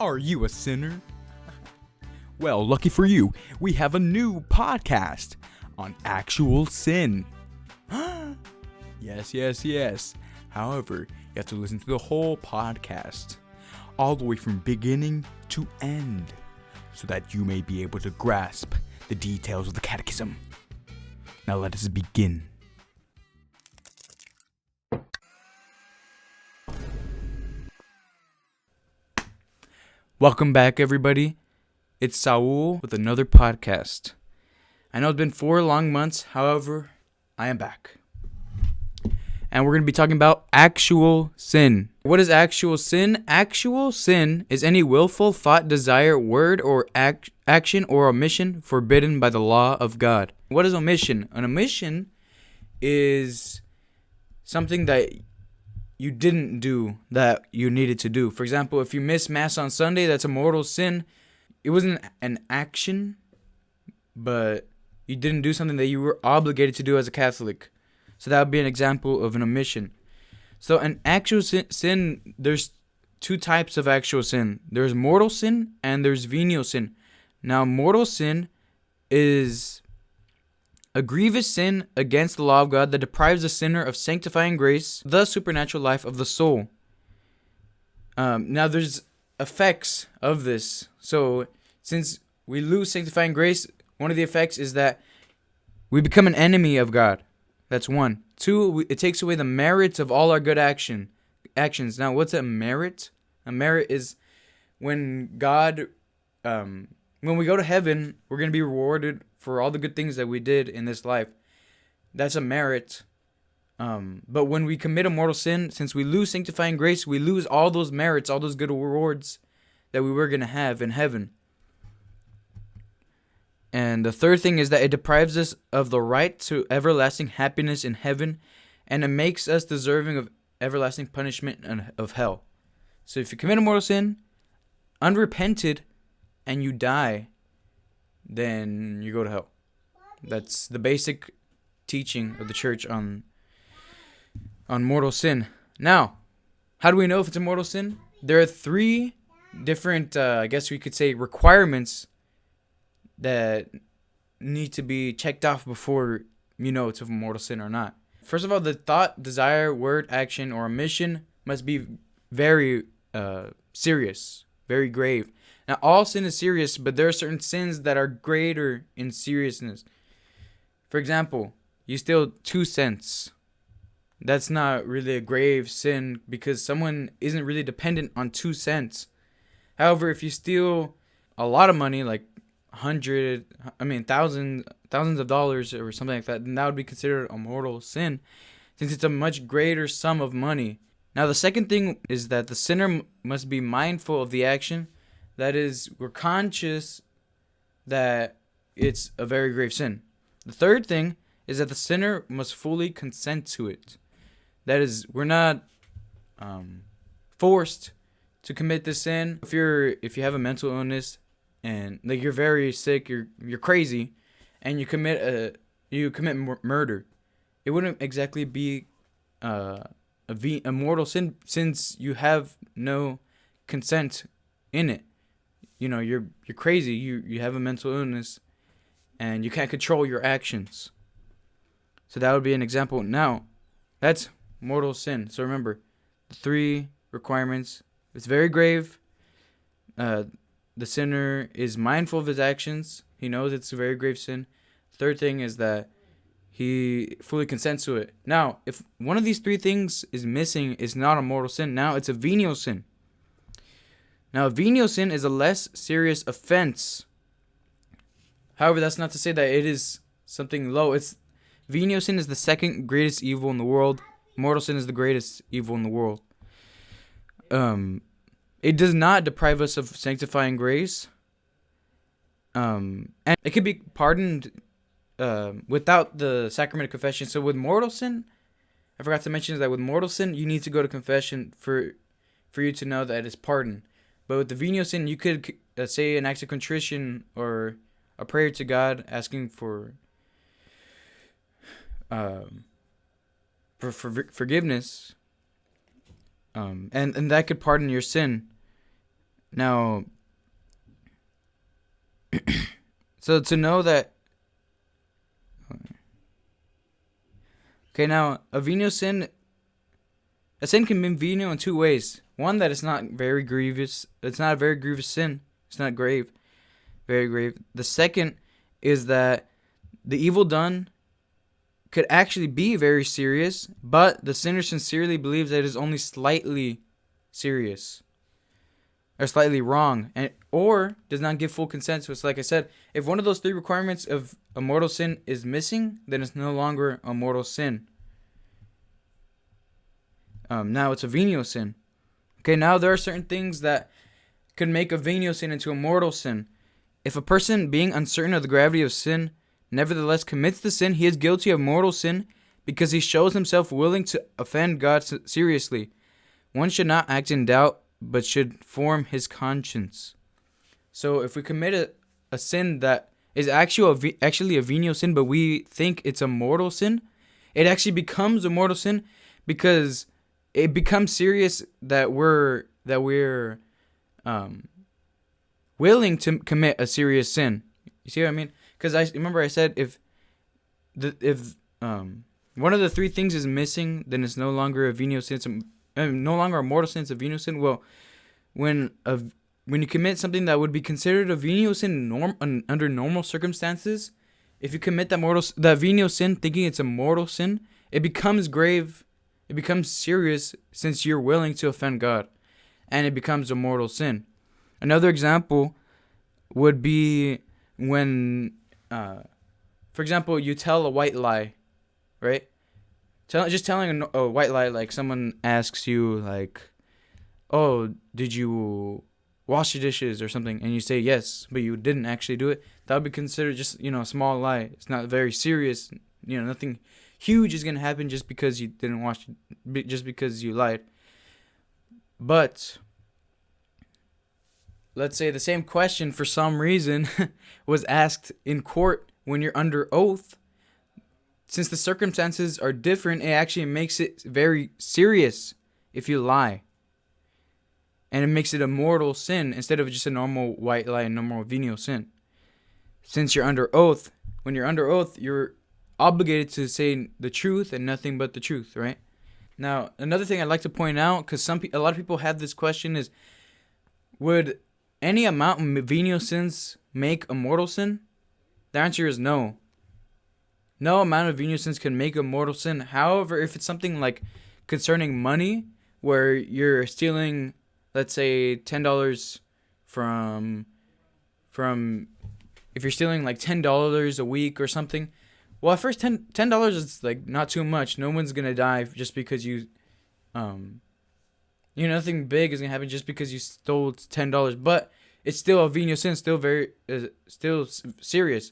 Are you a sinner? Well, lucky for you, we have a new podcast on actual sin. Yes. However, you have to listen to the whole podcast, all the way from beginning to end, so that you may be able to grasp the details of the catechism. Now let us begin. Welcome back, everybody. It's Saul with another podcast. I know it's been 4 long months, however, I am back. And we're going to be talking about actual sin. What is actual sin? Actual sin is any willful thought, desire, word, or action or omission forbidden by the law of God. What is omission? An omission is something that you didn't do that you needed to do. For example, if you miss Mass on Sunday, that's a mortal sin. It wasn't an action, but you didn't do something that you were obligated to do as a Catholic. So that would be an example of an omission. So an actual sin, there's 2 types of actual sin. There's mortal sin and there's venial sin. Now, mortal sin is a grievous sin against the law of God that deprives the sinner of sanctifying grace, the supernatural life of the soul. Now, there's effects of this. So, since we lose sanctifying grace, one of the effects is that we become an enemy of God. That's 1. 2, it takes away the merits of all our good actions. Now, what's a merit? A merit is when God, when we go to heaven, we're going to be rewarded for all the good things that we did in this life. That's a merit. But when we commit a mortal sin, since we lose sanctifying grace, we lose all those merits, all those good rewards that we were going to have in heaven. And the third thing is that it deprives us of the right to everlasting happiness in heaven, and it makes us deserving of everlasting punishment and of hell. So if you commit a mortal sin, unrepented, and you die, then you go to hell. That's the basic teaching of the church on mortal sin. Now, how do we know if it's a mortal sin? There are 3 different, I guess we could say, requirements that need to be checked off before you know it's a mortal sin or not. First of all, the thought, desire, word, action, or omission must be very serious, very grave. Now, all sin is serious, but there are certain sins that are greater in seriousness. For example, you steal 2 cents. That's not really a grave sin because someone isn't really dependent on 2 cents. However, if you steal a lot of money, like thousands of dollars or something like that, then that would be considered a mortal sin since it's a much greater sum of money. Now, the second thing is that the sinner must be mindful of the action. That is, we're conscious that it's a very grave sin. The third thing is that the sinner must fully consent to it. That is, we're not forced to commit this sin. If you have a mental illness and like you're very sick, you're crazy, and you commit murder, it wouldn't exactly be a mortal sin since you have no consent in it. You know, you're crazy. You have a mental illness, and you can't control your actions. So that would be an example. Now, that's mortal sin. So remember, the 3 requirements. It's very grave. The sinner is mindful of his actions. He knows it's a very grave sin. Third thing is that he fully consents to it. Now, if one of these 3 things is missing, it's not a mortal sin. Now, it's a venial sin. Now, a venial sin is a less serious offense. However, that's not to say that it is something low. Venial sin is the second greatest evil in the world. Mortal sin is the greatest evil in the world. It does not deprive us of sanctifying grace. And it could be pardoned without the sacrament of confession. So with mortal sin, I forgot to mention that with mortal sin, you need to go to confession for you to know that it's pardoned. But with the venial sin, you could say an act of contrition or a prayer to God asking for forgiveness, and that could pardon your sin. Now, so to know that, okay, now a sin can be venial in two ways. One, that it's not very grievous. It's not a very grievous sin. It's not grave, very grave. The second is that the evil done could actually be very serious, but the sinner sincerely believes that it is only slightly serious or slightly wrong, or does not give full consent to it. So like I said, if one of those three requirements of a mortal sin is missing, then it's no longer a mortal sin. Now it's a venial sin. Okay, now there are certain things that could make a venial sin into a mortal sin. If a person, being uncertain of the gravity of sin, nevertheless commits the sin, he is guilty of mortal sin because he shows himself willing to offend God seriously. One should not act in doubt, but should form his conscience. So if we commit a sin that is actually a venial sin, but we think it's a mortal sin, it actually becomes a mortal sin because it becomes serious that we're willing to commit a serious sin. You see what I mean? Because I remember I said if one of the three things is missing, then it's no longer a venial sin. No longer a mortal sin. It's a venial sin. Well, when you commit something that would be considered a venial sin under normal circumstances, if you commit that venial sin thinking it's a mortal sin, it becomes grave. It becomes serious since you're willing to offend God, and it becomes a mortal sin. Another example would be when, for example, you tell a white lie, right? Just telling a white lie, like someone asks you, like, "Oh, did you wash the dishes or something?" And you say yes, but you didn't actually do it. That would be considered just, a small lie. It's not very serious. Nothing huge is going to happen just because you didn't wash it, just because you lied. But let's say the same question for some reason was asked in court when you're under oath. Since the circumstances are different, it actually makes it very serious if you lie. And it makes it a mortal sin instead of just a normal white lie, a normal venial sin. Since you're under oath, when you're under oath, you're obligated to say the truth and nothing but the truth, right? Now, another thing I'd like to point out, because a lot of people have this question, is would any amount of venial sins make a mortal sin? The answer is no. No amount of venial sins can make a mortal sin. However, if it's something like concerning money, where you're stealing, let's say, $10 from if you're stealing like $10 a week or something. Well, at first, $10 is like not too much. No one's gonna die just because you, nothing big is gonna happen just because you stole $10. But it's still a venial sin, still still serious.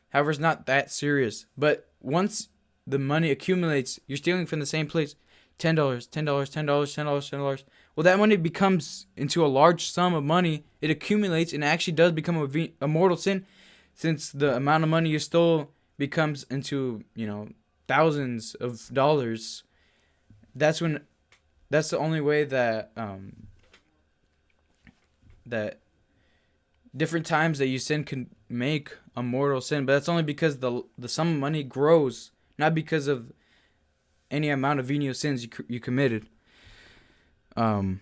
However, it's not that serious. But once the money accumulates, you're stealing from the same place, $10, $10, $10, $10. Well, that money becomes into a large sum of money. It accumulates and it actually does become a mortal sin, since the amount of money you stole becomes into, thousands of dollars. That's the only way that that different times that you sin can make a mortal sin. But that's only because the sum of money grows, not because of any amount of venial sins you committed. Okay,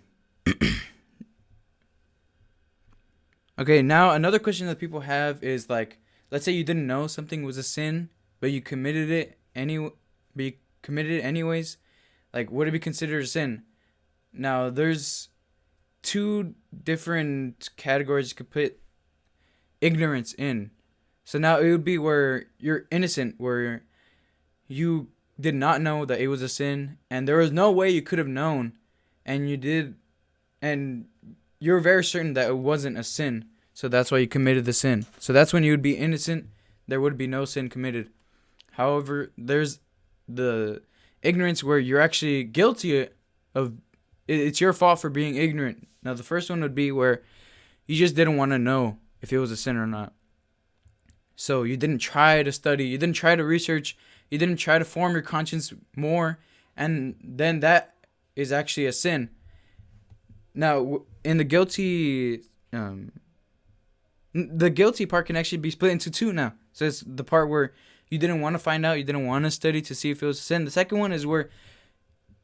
now another question that people have is like, let's say you didn't know something was a sin, but you committed it anyways. Like, would it be considered a sin? Now, there's two different categories you could put ignorance in. So now it would be where you're innocent, where you did not know that it was a sin, and there was no way you could have known, and you did, and you're very certain that it wasn't a sin. So that's why you committed the sin. So that's when you would be innocent. There would be no sin committed. However, there's the ignorance where you're actually guilty of, it's your fault for being ignorant. Now, the first one would be where you just didn't want to know if it was a sin or not. So you didn't try to study. You didn't try to research. You didn't try to form your conscience more. And then that is actually a sin. Now, in the guilty the guilty part can actually be split into two now. So it's the part where you didn't want to find out, you didn't want to study to see if it was a sin. The second one is where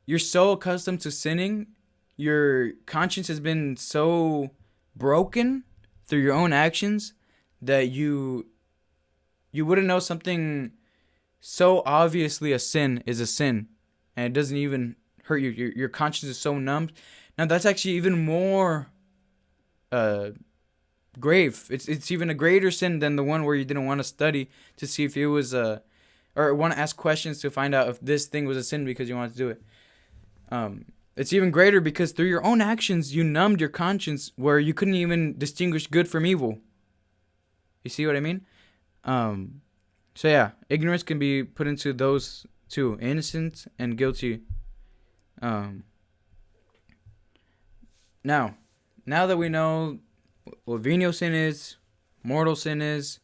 you're so accustomed to sinning, your conscience has been so broken through your own actions that you wouldn't know something so obviously a sin is a sin, and it doesn't even hurt you. Your conscience is so numbed. Now that's actually even more grave. It's even a greater sin than the one where you didn't want to study to see if it was or want to ask questions to find out if this thing was a sin because you wanted to do it. It's even greater because through your own actions you numbed your conscience where you couldn't even distinguish good from evil. You see what I mean? So yeah, ignorance can be put into those two, innocent and guilty. Now that we know what venial sin is, mortal sin is,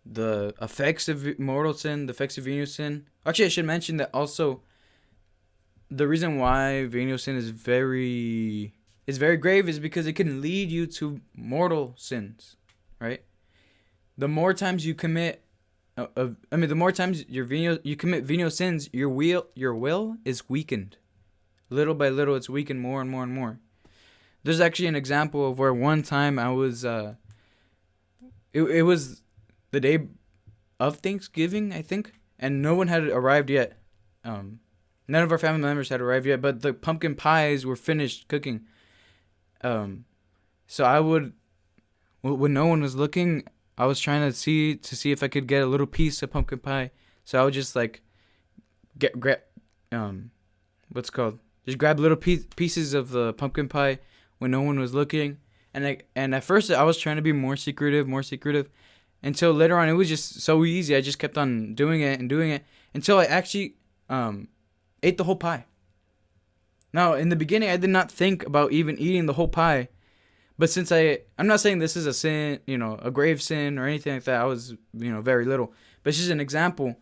the effects of mortal sin, the effects of venial sin. Actually, I should mention that also the reason why venial sin is very grave is because it can lead you to mortal sins, right? The more times you commit, the more times you commit venial sins, your will is weakened. Little by little, it's weakened more and more and more. There's actually an example of where one time I was, it was the day of Thanksgiving, I think, and no one had arrived yet. None of our family members had arrived yet, but the pumpkin pies were finished cooking. So I would, when no one was looking, I was trying to see if I could get a little piece of pumpkin pie. So I would just like grab little pieces of the pumpkin pie when no one was looking. And at first I was trying to be more secretive, until later on it was just so easy. I just kept on doing it until I actually ate the whole pie. Now, in the beginning, I did not think about even eating the whole pie. But since I'm not saying this is a sin, a grave sin or anything like that. I was, very little. But it's just an example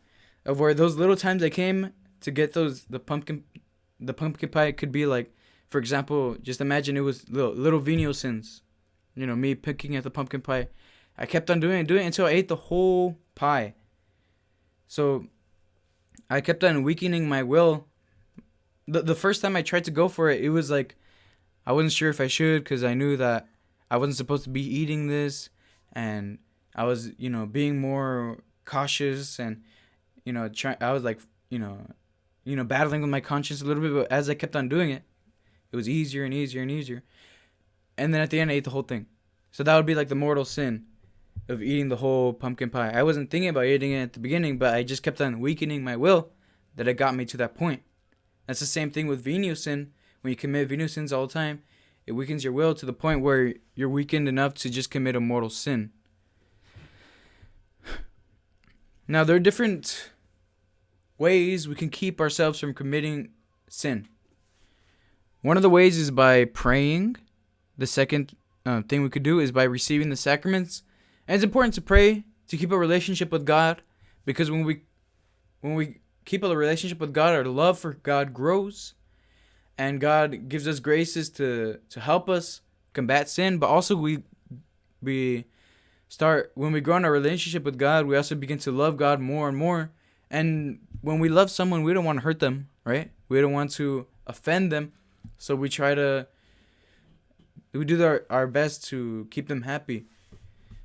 of where those little times I came to get the pumpkin pie could be like, for example, just imagine it was little venial sins. Me picking at the pumpkin pie. I kept on doing it until I ate the whole pie. So I kept on weakening my will. The first time I tried to go for it, it was like I wasn't sure if I should because I knew that I wasn't supposed to be eating this, and I was, being more cautious, and I was like, battling with my conscience a little bit. But as I kept on doing it, it was easier and easier and easier. And then at the end, I ate the whole thing. So that would be like the mortal sin of eating the whole pumpkin pie. I wasn't thinking about eating it at the beginning, but I just kept on weakening my will that it got me to that point. That's the same thing with venial sin. When you commit venial sins all the time, it weakens your will to the point where you're weakened enough to just commit a mortal sin. Now, there are different ways we can keep ourselves from committing sin. One of the ways is by praying. The second thing we could do is by receiving the sacraments. And it's important to pray to keep a relationship with God, because when we keep a relationship with God, our love for God grows, and God gives us graces to help us combat sin. But also when we grow in our relationship with God, we also begin to love God more and more. And when we love someone, we don't want to hurt them, right? We don't want to offend them. So we do our best to keep them happy.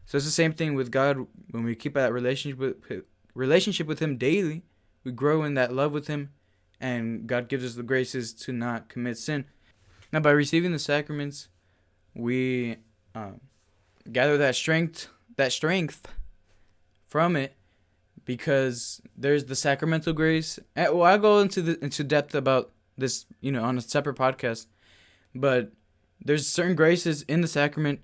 So it's the same thing with God. When we keep that relationship with Him daily, we grow in that love with Him, and God gives us the graces to not commit sin. Now, by receiving the sacraments, we gather that strength from it, because there's the sacramental grace. Well, I'll go into depth about this, on a separate podcast. But there's certain graces in the sacrament,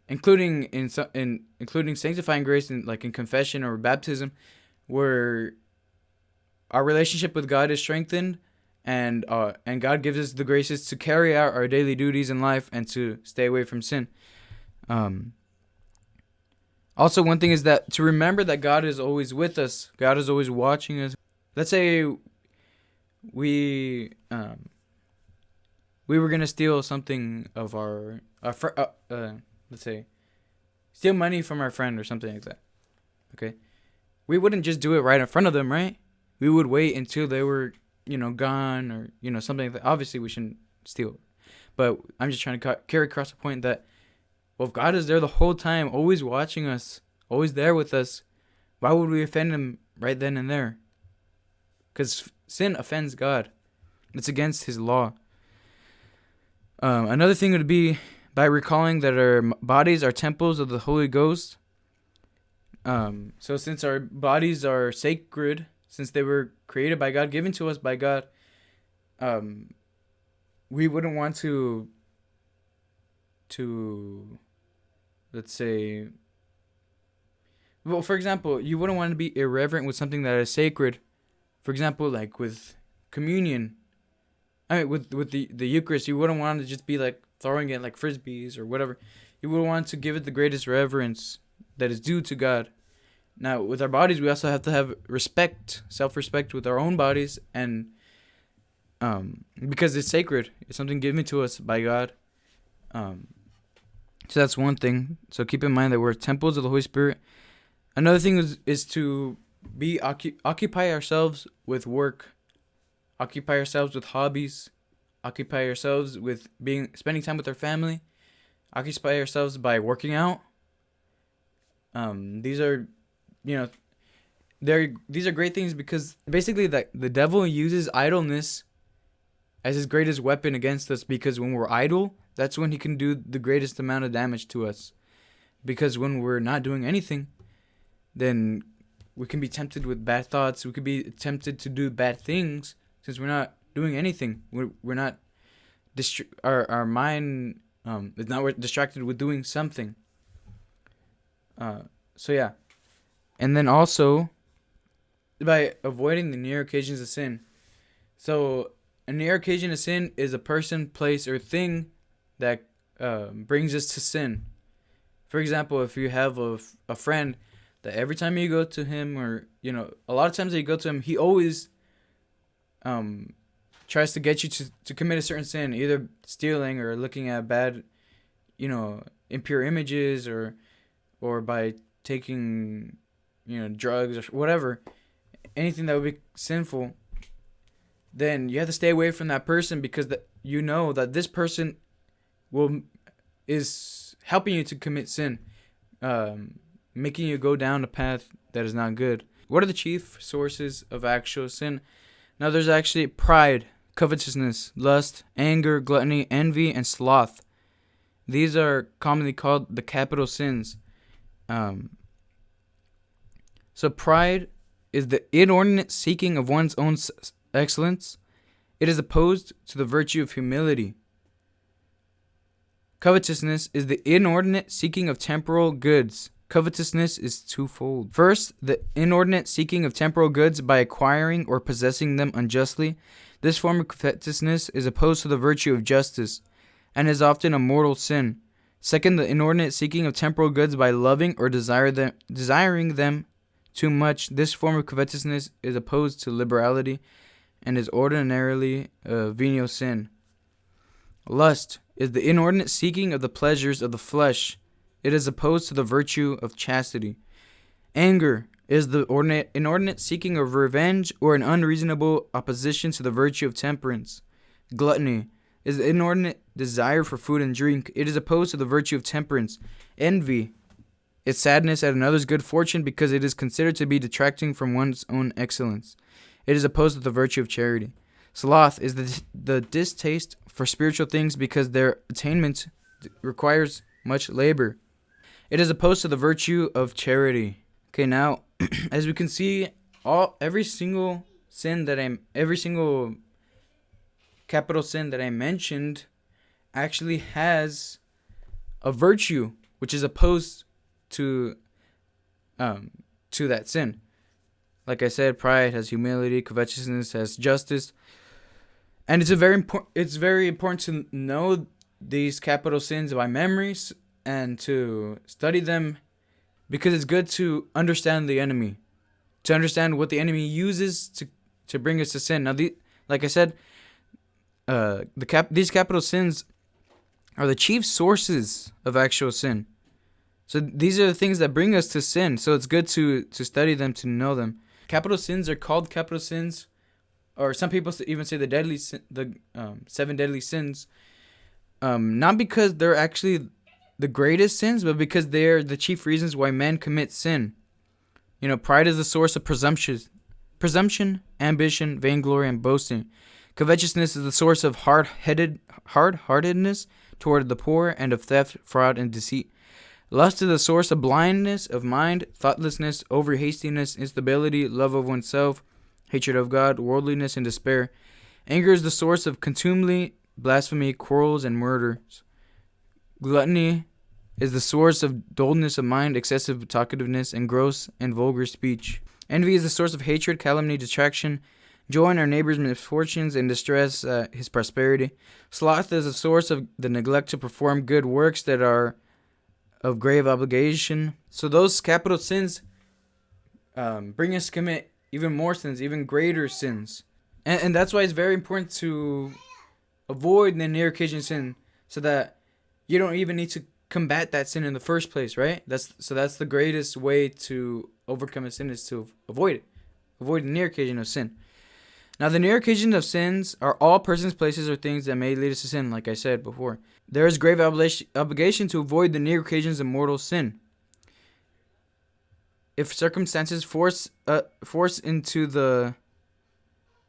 including sanctifying grace, in confession or baptism, where our relationship with God is strengthened, and God gives us the graces to carry out our daily duties in life and to stay away from sin. Also, one thing is that to remember that God is always with us. God is always watching us. Let's say we we were gonna steal something of let's say, steal money from our friend or something like that. Okay, we wouldn't just do it right in front of them, right? We would wait until they were, gone, or something like that. Obviously, we shouldn't steal, but I'm just trying to carry across the point that, well, if God is there the whole time, always watching us, always there with us, why would we offend Him right then and there? Because sin offends God. It's against His law. Another thing would be by recalling that our bodies are temples of the Holy Ghost. So since our bodies are sacred, since they were created by God, given to us by God, we wouldn't want to let's say, well, for example, you wouldn't want to be irreverent with something that is sacred. For example, like with communion, with the Eucharist, you wouldn't want to just be like throwing it like frisbees or whatever. You would want to give it the greatest reverence that is due to God. Now, with our bodies, we also have to have respect, self-respect with our own bodies, and because it's sacred, it's something given to us by God. So that's one thing. So keep in mind that we're temples of the Holy Spirit. Another thing is to occupy ourselves with work, occupy ourselves with hobbies, occupy ourselves with spending time with our family, occupy ourselves by working out. These are, these are great things, because basically the devil uses idleness as his greatest weapon against us, because when we're idle, that's when he can do the greatest amount of damage to us. Because when we're not doing anything, then we can be tempted with bad thoughts. We could be tempted to do bad things since we're not doing anything. We're not our mind is not distracted with doing something. So yeah, and then also by avoiding the near occasions of sin. So a near occasion of sin is a person, place, or thing that brings us to sin. For example, if you have a friend that every time you go to him, or a lot of times that you go to him, he always tries to get you to commit a certain sin, either stealing or looking at bad, impure images, or by taking, drugs or whatever, anything that would be sinful. Then you have to stay away from that person, because that this person is helping you to commit sin, making you go down a path that is not good. What are the chief sources of actual sin? Now, there's actually pride, covetousness, lust, anger, gluttony, envy, and sloth. These are commonly called the capital sins. So pride is the inordinate seeking of one's own excellence. It is opposed to the virtue of humility. Covetousness is the inordinate seeking of temporal goods. Covetousness is twofold. First, the inordinate seeking of temporal goods by acquiring or possessing them unjustly. This form of covetousness is opposed to the virtue of justice, and is often a mortal sin. Second, the inordinate seeking of temporal goods by loving or desiring them too much. This form of covetousness is opposed to liberality, and is ordinarily a venial sin. Lust is the inordinate seeking of the pleasures of the flesh. It is opposed to the virtue of chastity. Anger is the inordinate seeking of revenge, or an unreasonable opposition to the virtue of temperance. Gluttony is the inordinate desire for food and drink. It is opposed to the virtue of temperance. Envy is sadness at another's good fortune, because it is considered to be detracting from one's own excellence. It is opposed to the virtue of charity. Sloth is the distaste for spiritual things, because their attainment requires much labor. It is opposed to the virtue of charity. Okay, now, as we can see, every single capital sin that I mentioned actually has a virtue which is opposed to that sin. Like I said, pride has humility, covetousness has justice, and it's very important to know these capital sins by memories and to study them, because it's good to understand the enemy, to understand what the enemy uses to bring us to sin. Now, like I said, these capital sins are the chief sources of actual sin. So these are the things that bring us to sin. So it's good to study them, to know them. Capital sins are called capital sins, or some people even say the 7 deadly sins. Not because they're actually the greatest sins, but because they're the chief reasons why men commit sin. Pride is the source of presumption, ambition, vainglory, and boasting. Covetousness is the source of hard-heartedness toward the poor, and of theft, fraud, and deceit. Lust is the source of blindness of mind, thoughtlessness, over-hastiness, instability, love of oneself, hatred of God, worldliness, and despair. Anger is the source of contumely, blasphemy, quarrels, and murders. Gluttony is the source of dullness of mind, excessive talkativeness, and gross and vulgar speech. Envy is the source of hatred, calumny, detraction, joy in our neighbor's misfortunes, and distress at his prosperity. Sloth is the source of the neglect to perform good works that are of grave obligation. So those capital sins bring us to commit even more sins, even greater sins. And that's why it's very important to avoid the near occasion sin, so that you don't even need to combat that sin in the first place, right? That's the greatest way to overcome a sin, is to avoid it. Avoid the near occasion of sin. Now, the near occasions of sins are all persons, places, or things that may lead us to sin, like I said before. There is grave obligation to avoid the near occasions of mortal sin. If circumstances force into the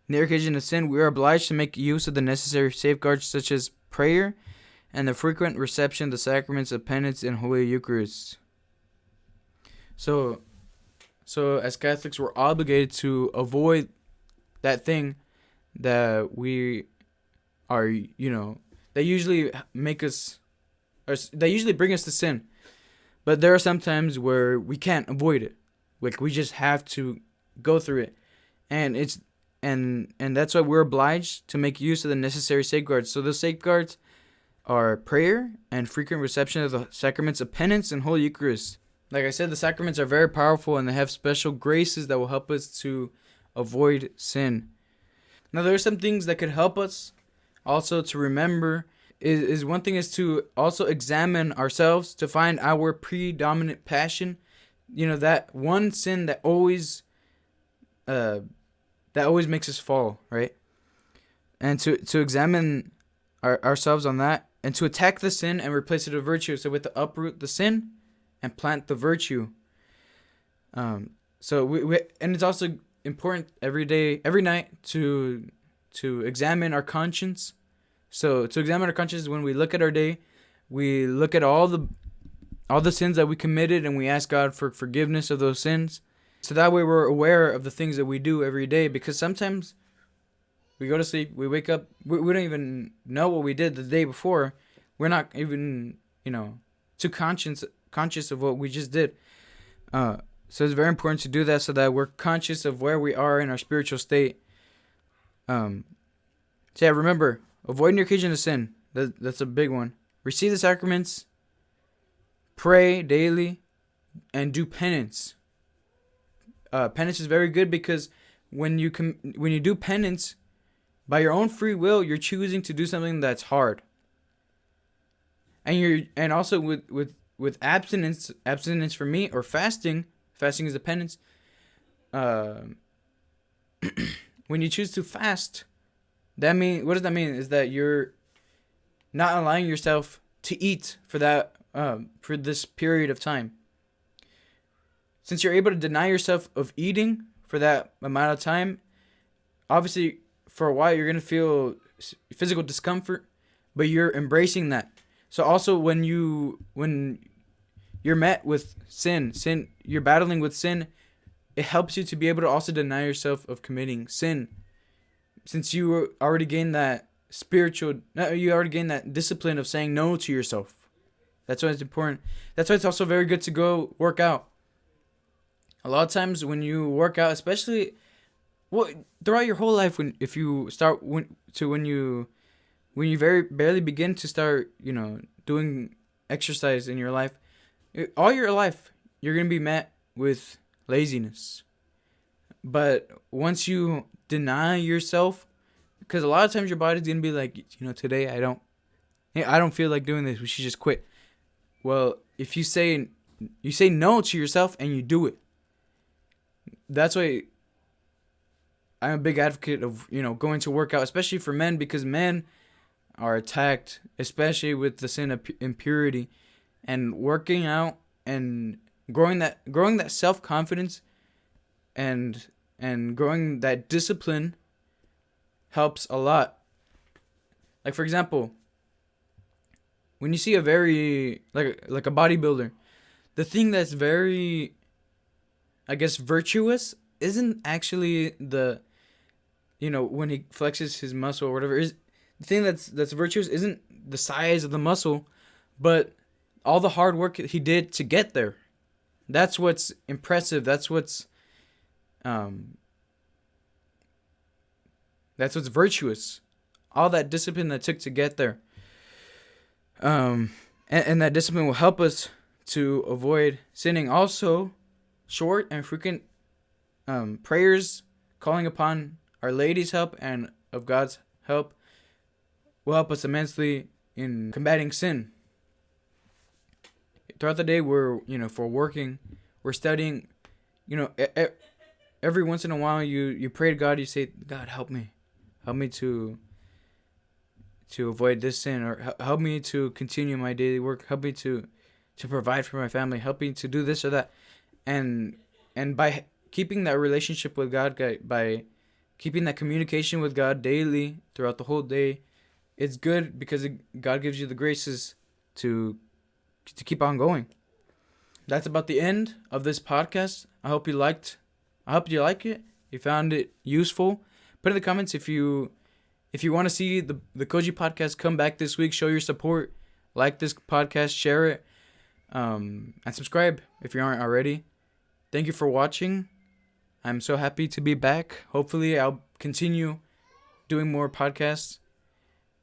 near occasion of sin, we are obliged to make use of the necessary safeguards, such as prayer and the frequent reception of the sacraments of penance and Holy Eucharist. So as Catholics, we're obligated to avoid that thing that we are, that usually bring us to sin. But there are some times where we can't avoid it. Like, we just have to go through it. And that's why we're obliged to make use of the necessary safeguards. So those safeguards are prayer and frequent reception of the sacraments of penance and Holy Eucharist. Like I said, the sacraments are very powerful, and they have special graces that will help us to avoid sin. Now, there are some things that could help us also to remember. Is one thing is to also examine ourselves, to find our predominant passion. That one sin that always makes us fall, right? And to examine ourselves on that, and to attack the sin and replace it with virtue. So we have to uproot the sin and plant the virtue. So we and it's also important every night to examine our conscience. So to examine our conscience, when we look at our day, we look at all the sins that we committed, and we ask God for forgiveness of those sins. So that way we're aware of the things that we do every day, because sometimes we go to sleep, we wake up, we don't even know what we did the day before. We're not even, too conscious of what we just did. So it's very important to do that, so that we're conscious of where we are in our spiritual state. So yeah, remember, avoid near occasion of sin. That's a big one. Receive the sacraments, pray daily, and do penance. Penance is very good, because when you do penance, by your own free will, you're choosing to do something that's hard. And also with abstinence for me, or fasting is a penance. When you choose to fast, what does that mean? Is that you're not allowing yourself to eat for this period of time. Since you're able to deny yourself of eating for that amount of time, obviously for a while you're going to feel physical discomfort, but you're embracing that. So also when you're met with sin, you're battling with sin, it helps you to be able to also deny yourself of committing sin. Since you already gained that discipline of saying no to yourself. That's why it's important. That's why it's also very good to go work out. A lot of times when you work out, especially throughout your whole life, when you very barely begin to start, doing exercise in your life, all your life you're going to be met with laziness. But once you deny yourself because a lot of times your body's gonna be like, today I don't feel like doing this. We should just quit. Well, if you say no to yourself and you do it, that's why I'm a big advocate of going to work out, especially for men, because men are attacked, especially with the sin of impurity, and working out and growing that self confidence and growing that discipline helps a lot. Like, for example, when you see a very like a bodybuilder, the thing that's very, I guess, virtuous isn't actually the when he flexes his muscle or whatever. Is the thing that's virtuous isn't the size of the muscle, but all the hard work he did to get there. That's what's impressive. That's what's virtuous. All that discipline that took to get there. And that discipline will help us to avoid sinning. Also, short and frequent prayers, calling upon Our Lady's help and of God's help, will help us immensely in combating sin. Throughout the day, we're for working, we're studying. Every once in a while, you pray to God. You say, God, help me to avoid this sin, or help me to continue my daily work. Help me to provide for my family. Help me to do this or that, and by keeping that relationship with God, by keeping that communication with God daily throughout the whole day, it's good because God gives you the graces to keep on going. That's about the end of this podcast. I hope you like it. You found it useful. Put in the comments if you want to see the Koji podcast come back this week. Show your support. Like this podcast, share it, and subscribe if you aren't already. Thank you for watching. I'm so happy to be back. Hopefully, I'll continue doing more podcasts.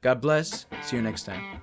God bless. See you next time.